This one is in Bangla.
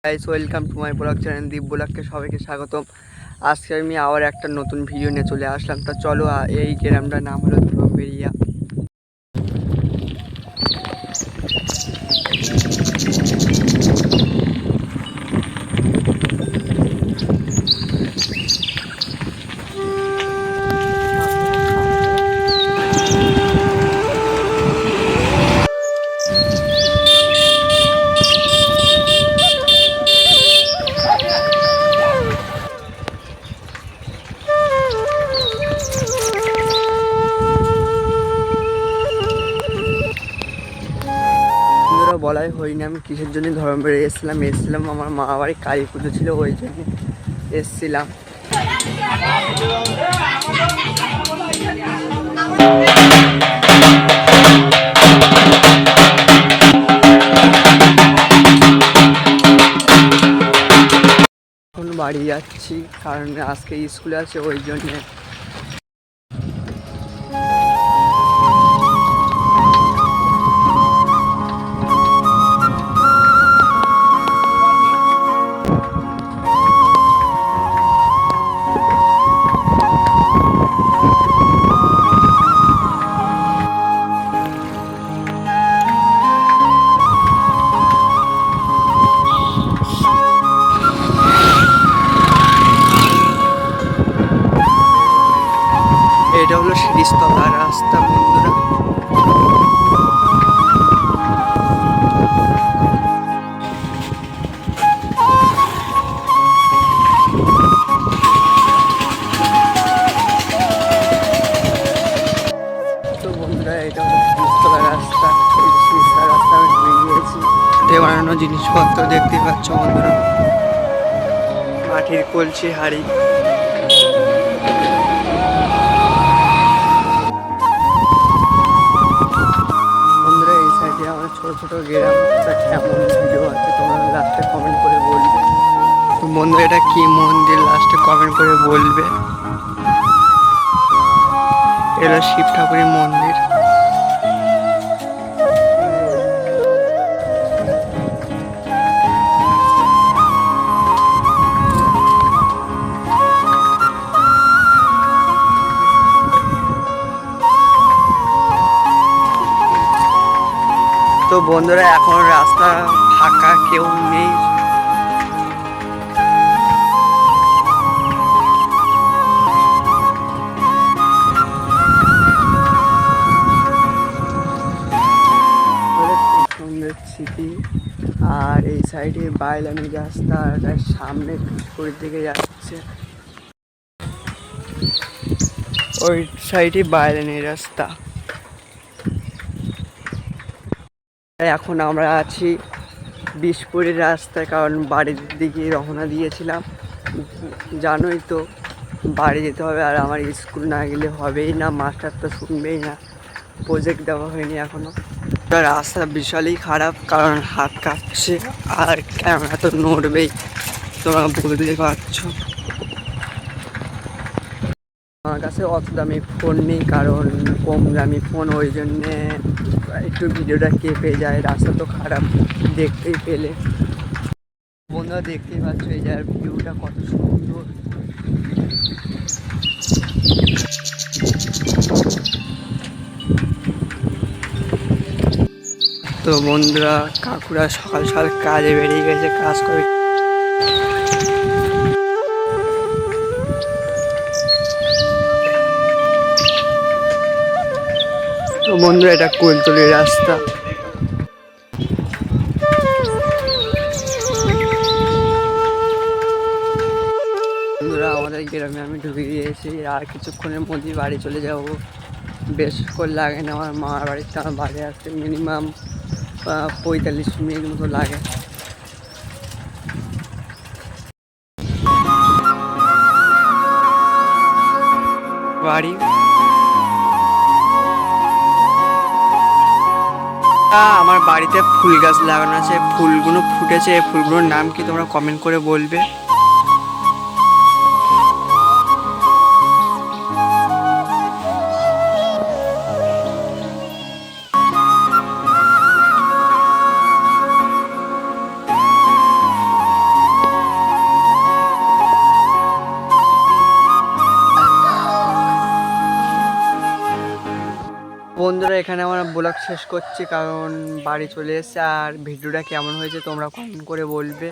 Guys, welcome to my vlog channel Deep ব্লগকে সবাইকে স্বাগতম। আজকে আমি আবার একটা নতুন ভিডিও নিয়ে চলে আসলাম। তা চলো, এই গ্রামটার নাম হলো ধুরুমবেড়িয়া। বলাই হয়নি আমি কিসের জন্য ধরমবেড়ে এসেছিলাম আমার মা বাড়ি কালী পুজো ছিল, ওই জন্য এসেছিলাম। এখন বাড়ি যাচ্ছি কারণ আজকে স্কুলে আছে, ওই জন্যে। এটা হলো শিরিষতলা রাস্তা বন্ধুরা। তো বন্ধুরা, এটা হলো শিরিষতলা রাস্তা। এই শিরিষতলা রাস্তা আমি ঘুরে গিয়েছি। বানানো জিনিসপত্র দেখতে পাচ্ছ বন্ধুরা, মাটির কলসি, হাড়ি। বন্ধুরা, এই সাইডে আমার ছোট ছোট গ্রাম, কেমন ভিডিও আছে তোমরা লাস্টে কমেন্ট করে বলবে। তো বন্ধুরা, এটা কি মন্দির লাস্টে কমেন্ট করে বলবে। এটা শিব ঠাকুরের মন্দির। তো বন্ধুরা, এখন রাস্তা ফাঁকা, কেউ নেই। সুন্দর স্মৃতি। আর এই সাইডে বাইলানি রাস্তা, তার সামনে পুকুরের দিকে যাচ্ছে। ওই সাইডে বাইলানি রাস্তা। এখন আমরা আছি বিষপুরের রাস্তায়, কারণ বাড়ির দিকে রওনা দিয়েছিলাম। জানোই তো, বাড়ি যেতে হবে, আর আমার স্কুল না গেলে হবেই না, মাস্টার তো শুনবেই না, প্রজেক্ট দেওয়া হয়নি এখনও। রাস্তা বিশালই খারাপ, কারণ হাত কাঁপছে আর ক্যামেরা তো নড়বেই, তোমরা বুঝতে পারছো। আমার কাছে অত দামি ফোন নেই, কারণ কম দামি ফোন, ওই জন্যে একটু ভিডিওটা কেঁপে যায়। রাস্তা তো খারাপ, দেখতেই পেলে। বন্ধুরা, দেখতেই পাচ্ছ এই জায়গার ভিউটা কত সুন্দর। তো বন্ধুরা, কাকুরা সকাল সকাল কাজে বেরিয়ে গেছে, কাজ করে। তো বন্ধুরা, এটা কুলতলির রাস্তা। বন্ধুরা, আমাদের গ্রামে আমি ঢুকে গিয়েছি, আর কিছুক্ষণের মধ্যেই বাড়ি চলে যাব। বেশক্ষণ লাগে না, আমার মার বাড়িতে আমার বাড়ি আসতে মিনিমাম 45 মিনিট মতো লাগে। বাড়ি আমার বাড়িতে ফুল গাছ লাগানো আছে, ফুলগুলো ফুটেছে। এই ফুলগুলোর নাম কি তোমরা কমেন্ট করে বলবে। বন্ধুরা এখানে আমরা ব্লগ শেষ করছি, কারণ বাড়ি চলে এসেছে। আর ভিডিওটা কেমন হয়েছে তোমরা কমেন্ট করে বলবে।